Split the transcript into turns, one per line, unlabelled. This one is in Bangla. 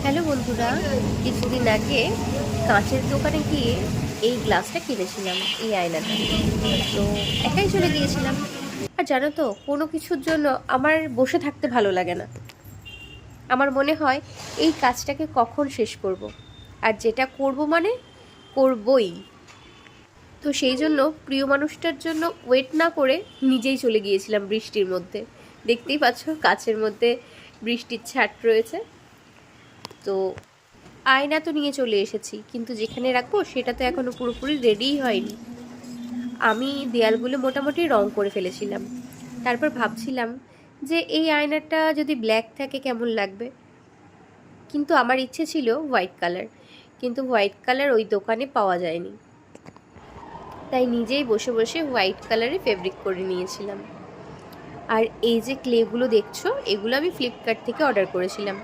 হ্যালো বন্ধুরা, কিছুদিন আগে কাঁচের দোকানে গিয়ে এই গ্লাসটা কিনেছিলাম, এই আয়নাটা। তো একাই চলে গিয়েছিলাম। আর জানো তো, কোনো কিছুর জন্য আমার বসে থাকতে ভালো লাগে না। আমার মনে হয় এই কাজটাকে কখন শেষ করব। আর যেটা করব মানে করবই। তো সেই জন্য প্রিয় মানুষটার জন্য ওয়েট না করে নিজেই চলে গিয়েছিলাম বৃষ্টির মধ্যে। দেখতেই পাচ্ছ কাচের মধ্যে বৃষ্টির ছাট রয়েছে। তো আয়না তো নিয়ে চলে এসেছি, কিন্তু যেখানে রাখবো সেটা তো এখনো পুরোপুরি রেডিই হয়নি। আমি দেয়ালগুলো মোটামুটি রং করে ফেলেছিলাম। তারপর ভাবছিলাম যে এই আয়নাটা যদি ব্ল্যাক থাকে কেমন লাগবে, কিন্তু আমার ইচ্ছে ছিল হোয়াইট কালার। কিন্তু হোয়াইট কালার ওই দোকানে পাওয়া যায়নি, তাই নিজেই বসে বসে হোয়াইট কালারে ফেব্রিক করে নিয়েছিলাম। আর এই যে ক্লেগুলো দেখছো, এগুলো আমি ফ্লিপকার্ট থেকে অর্ডার করেছিলাম।